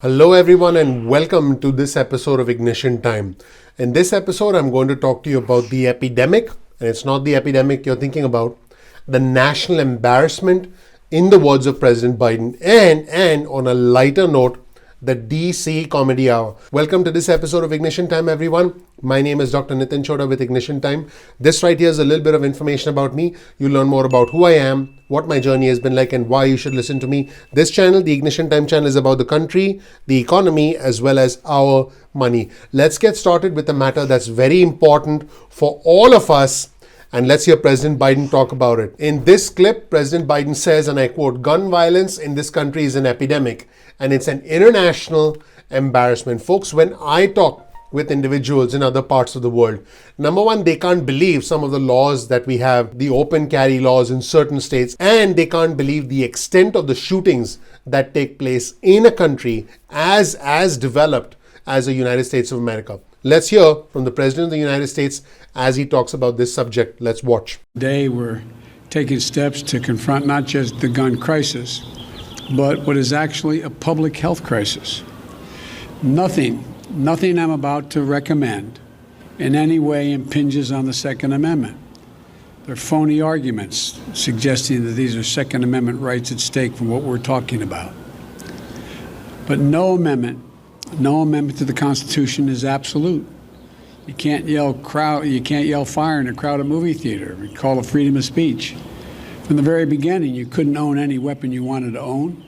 Hello everyone and welcome to this episode of Ignition Time. In this episode, I'm going to talk to you about the epidemic, and it's not the epidemic you're thinking about, the national embarrassment, in the words of President Biden, and on a lighter note, the DC Comedy Hour. Welcome to this episode of Ignition Time, everyone. My name is Dr. Chhoda with Ignition Time. This right here is a little bit of information about me. You'll learn more about who I am, what my journey has been like, and why you should listen to me. This channel, the Ignition Time channel, is about the country, the economy, as well as our money. Let's get started with a matter that's very important for all of us. And let's hear President Biden talk about it. In this clip, President Biden says, and I quote, "Gun violence in this country is an epidemic and it's an international embarrassment." Folks, when I talk with individuals in other parts of the world, number one, they can't believe some of the laws that we have, the open carry laws in certain states, and they can't believe the extent of the shootings that take place in a country as developed as the United States of America. Let's hear from the President of the United States as he talks about this subject. Let's watch. Today we're taking steps to confront not just the gun crisis, but what is actually a public health crisis. Nothing I'm about to recommend in any way impinges on the Second Amendment. They're phony arguments suggesting that these are Second Amendment rights at stake from what we're talking about. But no amendment to the Constitution is absolute. You can't yell fire in a crowded movie theater. We call it freedom of speech. From the very beginning, you couldn't own any weapon you wanted to own.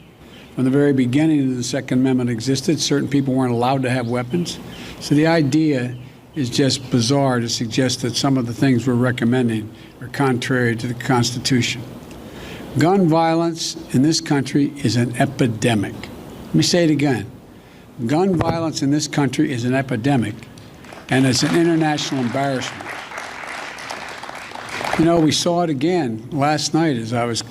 From the very beginning the Second Amendment existed, certain people weren't allowed to have weapons. So the idea is just bizarre to suggest that some of the things we're recommending are contrary to the Constitution. Gun violence in this country is an epidemic. Let me say it again. Gun violence in this country is an epidemic, and it's an international embarrassment. You know, we saw it again last night as I was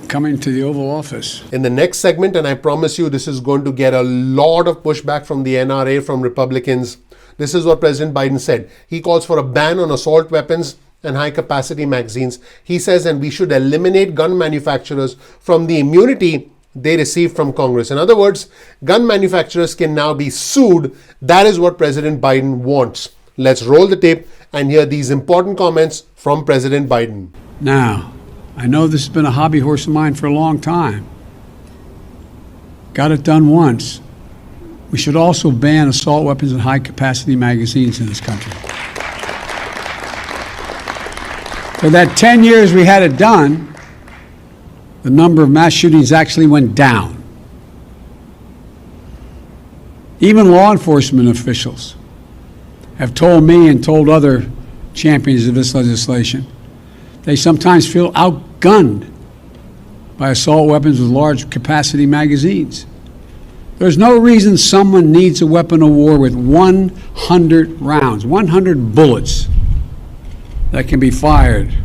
coming to the Oval Office. In the next segment, and I promise you this is going to get a lot of pushback from the NRA, from Republicans, this is what President Biden said. He calls for a ban on assault weapons and high-capacity magazines. He says, and we should eliminate gun manufacturers from the immunity they received from Congress. In other words, gun manufacturers can now be sued. That is what President Biden wants. Let's roll the tape and hear these important comments from President Biden. Now, I know this has been a hobby horse of mine for a long time. Got it done once. We should also ban assault weapons and high-capacity magazines in this country. For that 10 years we had it done, the number of mass shootings actually went down. Even law enforcement officials have told me and told other champions of this legislation they sometimes feel outgunned by assault weapons with large capacity magazines. There's no reason someone needs a weapon of war with 100 rounds, 100 bullets that can be fired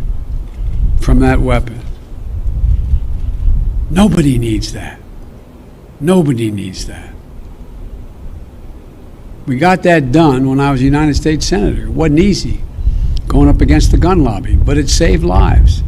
from that weapon. Nobody needs that. Nobody needs that. We got that done when I was a United States Senator. It wasn't easy going up against the gun lobby, but it saved lives.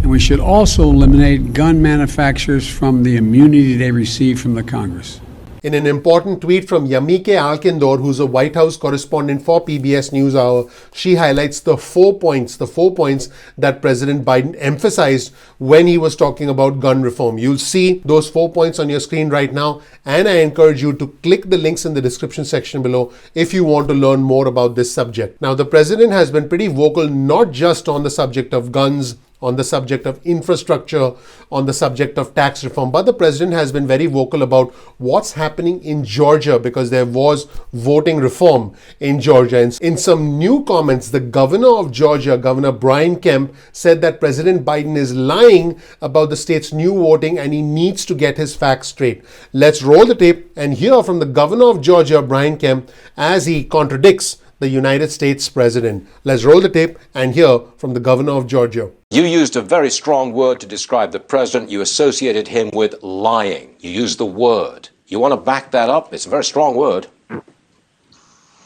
And we should also eliminate gun manufacturers from the immunity they receive from the Congress. In an important tweet from Yamike Alkindor, who's a White House correspondent for PBS NewsHour, she highlights the four points that President Biden emphasized when he was talking about gun reform. You'll see those 4 points on your screen right now, and I encourage you to click the links in the description section below if you want to learn more about this subject. Now, the president has been pretty vocal, not just on the subject of guns, on the subject of infrastructure, on the subject of tax reform. But the president has been very vocal about what's happening in Georgia, because there was voting reform in Georgia. And in some new comments, the governor of Georgia, Governor Brian Kemp, said that President Biden is lying about the state's new voting and he needs to get his facts straight. Let's roll the tape and hear from the governor of Georgia, Brian Kemp, as he contradicts the United States president. Let's roll the tape and hear from the governor of Georgia. You used a very strong word to describe the president. You associated him with lying. You used the word. You want to back that up? It's a very strong word.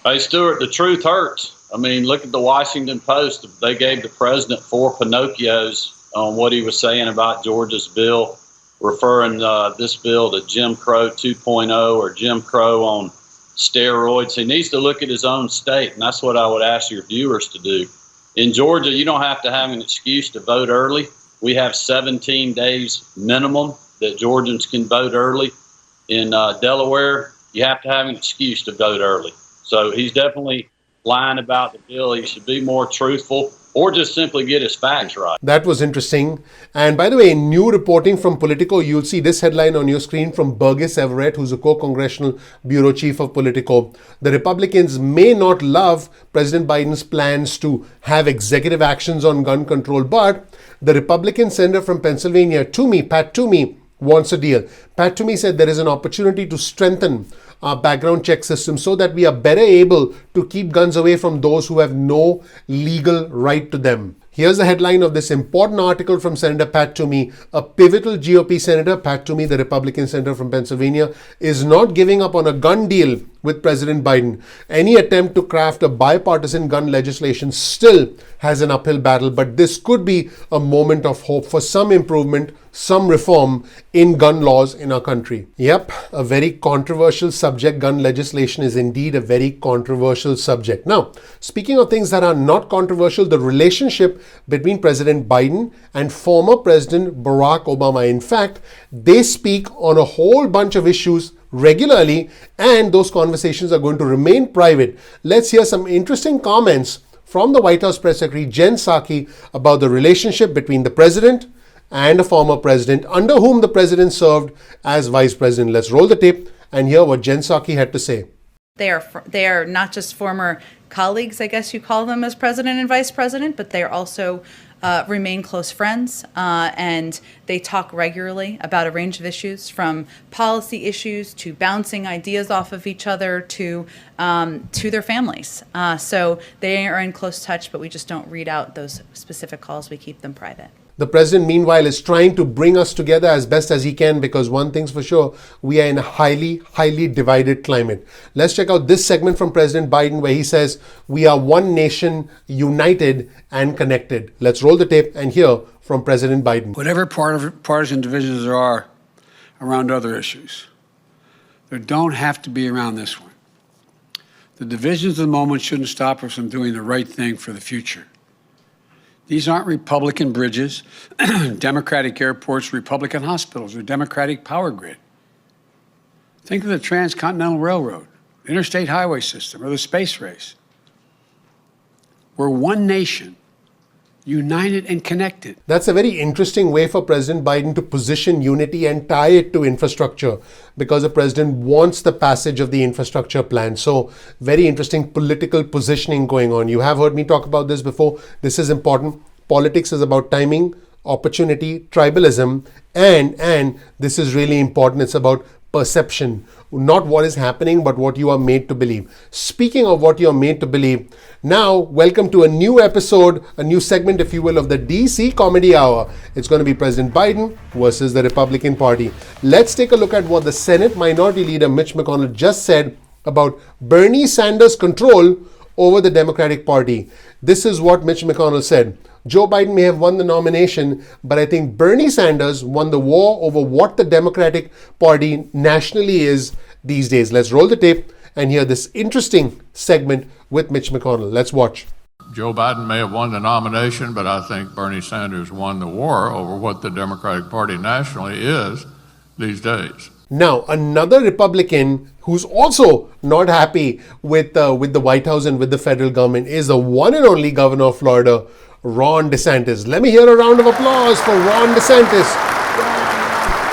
Hey, Stuart, the truth hurts. I mean, look at the Washington Post. They gave the president 4 Pinocchios on what he was saying about Georgia's bill referring this bill to Jim Crow 2.0 or Jim Crow on steroids. He needs to look at his own state, and that's what I would ask your viewers to do. In Georgia, you don't have to have an excuse to vote early. We have 17 days minimum that Georgians can vote early. In Delaware, you have to have an excuse to vote early. So he's definitely lying about the bill. He should be more truthful or just simply get his facts right. That was interesting. And by the way, in new reporting from Politico, you'll see this headline on your screen from Burgess Everett, who's a co-congressional bureau chief of Politico. The Republicans may not love President Biden's plans to have executive actions on gun control, but the Republican senator from Pennsylvania, Pat Toomey, wants a deal. Pat Toomey said there is an opportunity to strengthen our background check system so that we are better able to keep guns away from those who have no legal right to them. Here's the headline of this important article from Senator Pat Toomey. A pivotal GOP senator, Pat Toomey, the Republican senator from Pennsylvania, is not giving up on a gun deal with President Biden. Any attempt to craft a bipartisan gun legislation still has an uphill battle, but this could be a moment of hope for some improvement, some reform in gun laws in our country. Yep, a very controversial subject. Gun legislation is indeed a very controversial subject. Now, speaking of things that are not controversial, the relationship between President Biden and former President Barack Obama. In fact, they speak on a whole bunch of issues regularly, and those conversations are going to remain private. Let's hear some interesting comments from the White House Press Secretary Jen Psaki about the relationship between the president and a former president under whom the president served as vice president. Let's roll the tape and hear what Jen Psaki had to say. They are not just former colleagues, I guess you call them, as president and vice president, but they are also remain close friends, and they talk regularly about a range of issues, from policy issues to bouncing ideas off of each other to their families. So they are in close touch, but we just don't read out those specific calls. We keep them private. The president, meanwhile, is trying to bring us together as best as he can, because one thing's for sure, we are in a highly, highly divided climate. Let's check out this segment from President Biden where he says, we are one nation, united and connected. Let's roll the tape and hear from President Biden. Whatever partisan divisions there are around other issues, there don't have to be around this one. The divisions of the moment shouldn't stop us from doing the right thing for the future. These aren't Republican bridges, Democratic airports, Republican hospitals, or Democratic power grid. Think of the Transcontinental Railroad, interstate highway system, or the space race. We're one nation, united and connected. That's a very interesting way for President Biden to position unity and tie it to infrastructure, because the president wants the passage of the infrastructure plan. So very interesting political positioning going on. You have heard me talk about this before. This is important. Politics is about timing, opportunity, tribalism, and this is really important. It's about perception, not what is happening, but what you are made to believe. Speaking of what you are made to believe, now welcome to a new episode, a new segment, if you will, of the DC Comedy Hour. It's going to be President Biden versus the Republican Party. Let's take a look at what the Senate Minority Leader Mitch McConnell just said about Bernie Sanders' control over the Democratic Party. This is what Mitch McConnell said. Joe Biden may have won the nomination, but I think Bernie Sanders won the war over what the Democratic Party nationally is these days. Let's roll the tape and hear this interesting segment with Mitch McConnell. Let's watch. Joe Biden may have won the nomination, but I think Bernie Sanders won the war over what the Democratic Party nationally is these days. Now, another Republican who's also not happy with the White House and with the federal government is the one and only governor of Florida, Ron DeSantis. Let me hear a round of applause for Ron DeSantis.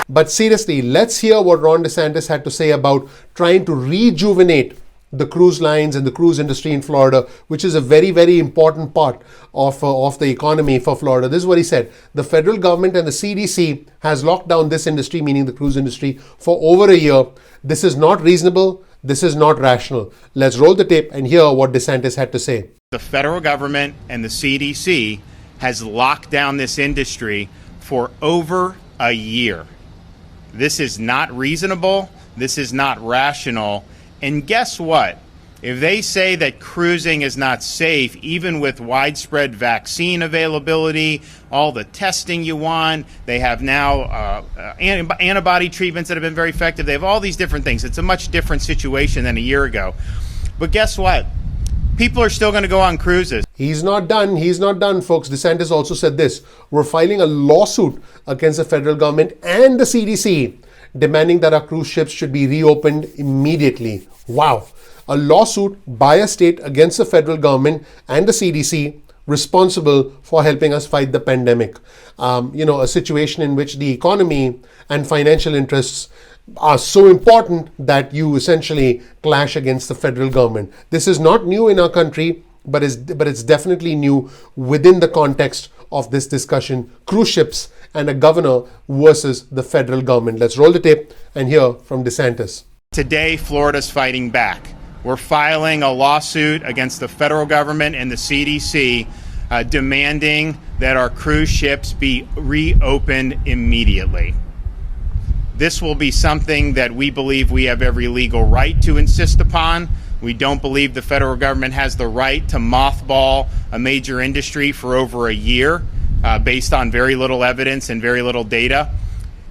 But seriously, let's hear what Ron DeSantis had to say about trying to rejuvenate the cruise lines and the cruise industry in Florida, which is a very, very important part of the economy for Florida. This is what he said. The federal government and the CDC has locked down this industry, meaning the cruise industry, for over a year. This is not reasonable. This is not rational. Let's roll the tape and hear what DeSantis had to say. The federal government and the CDC has locked down this industry for over a year. This is not reasonable. This is not rational. And guess what? If they say that cruising is not safe, even with widespread vaccine availability, all the testing you want, they have now antibody treatments that have been very effective. They have all these different things. It's a much different situation than a year ago. But guess what? People are still going to go on cruises. He's not done. He's not done, folks. DeSantis also said this. We're filing a lawsuit against the federal government and the CDC, demanding that our cruise ships should be reopened immediately. Wow. A lawsuit by a state against the federal government and the CDC responsible for helping us fight the pandemic. A situation in which the economy and financial interests are so important that you essentially clash against the federal government. This is not new in our country, but it's definitely new within the context of this discussion. Cruise ships and a governor versus the federal government. Let's roll the tape and hear from DeSantis. Today, Florida's fighting back. We're filing a lawsuit against the federal government and the CDC, demanding that our cruise ships be reopened immediately. This will be something that we believe we have every legal right to insist upon. We don't believe the federal government has the right to mothball a major industry for over a year based on very little evidence and very little data.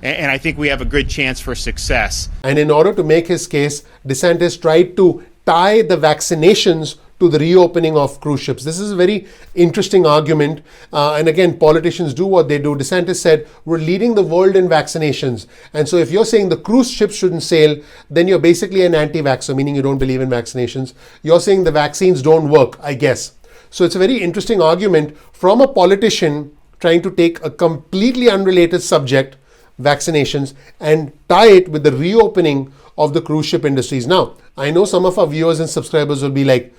And I think we have a good chance for success. And in order to make his case, DeSantis tried to tie the vaccinations to the reopening of cruise ships. This is a very interesting argument. And again, politicians do what they do. DeSantis said, we're leading the world in vaccinations. And so if you're saying the cruise ships shouldn't sail, then you're basically an anti-vaxxer, meaning you don't believe in vaccinations. You're saying the vaccines don't work, I guess. So it's a very interesting argument from a politician trying to take a completely unrelated subject, vaccinations, and tie it with the reopening of the cruise ship industries. Now, I know some of our viewers and subscribers will be like,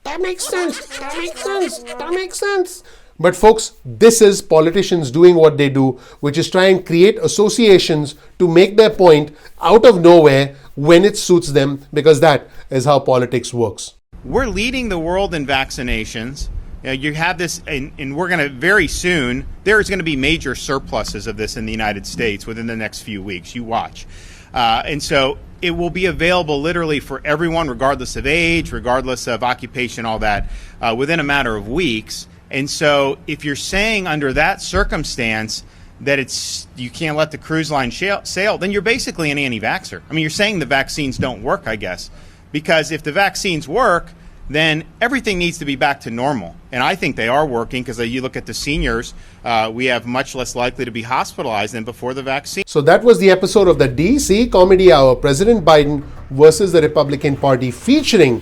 that makes sense, that makes sense, that makes sense. But folks, this is politicians doing what they do, which is try and create associations to make their point out of nowhere when it suits them, because that is how politics works. We're leading the world in vaccinations. You have this, and we're going to very soon, there's going to be major surpluses of this in the United States within the next few weeks. You watch. And so it will be available literally for everyone, regardless of age, regardless of occupation, all that, within a matter of weeks. And so if you're saying under that circumstance that you can't let the cruise line sail, then you're basically an anti-vaxxer. I mean, you're saying the vaccines don't work, I guess. Because if the vaccines work, then everything needs to be back to normal. And I think they are working, because you look at the seniors, we have much less likely to be hospitalized than before the vaccine. So that was the episode of the DC Comedy Hour, President Biden versus the Republican Party, featuring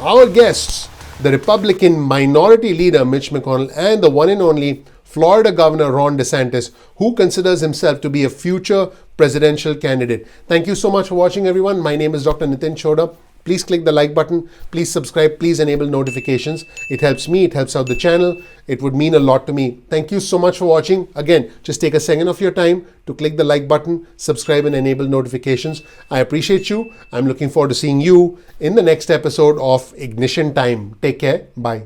our guests, the Republican Minority Leader Mitch McConnell and the one and only Florida Governor Ron DeSantis, who considers himself to be a future presidential candidate. Thank you so much for watching, everyone. My name is Dr. Nitin Chhoda. Please click the like button. Please subscribe. Please enable notifications. It helps me. It helps out the channel. It would mean a lot to me. Thank you so much for watching. Again, just take a second of your time to click the like button, subscribe and enable notifications. I appreciate you. I'm looking forward to seeing you in the next episode of Ignition Time. Take care. Bye.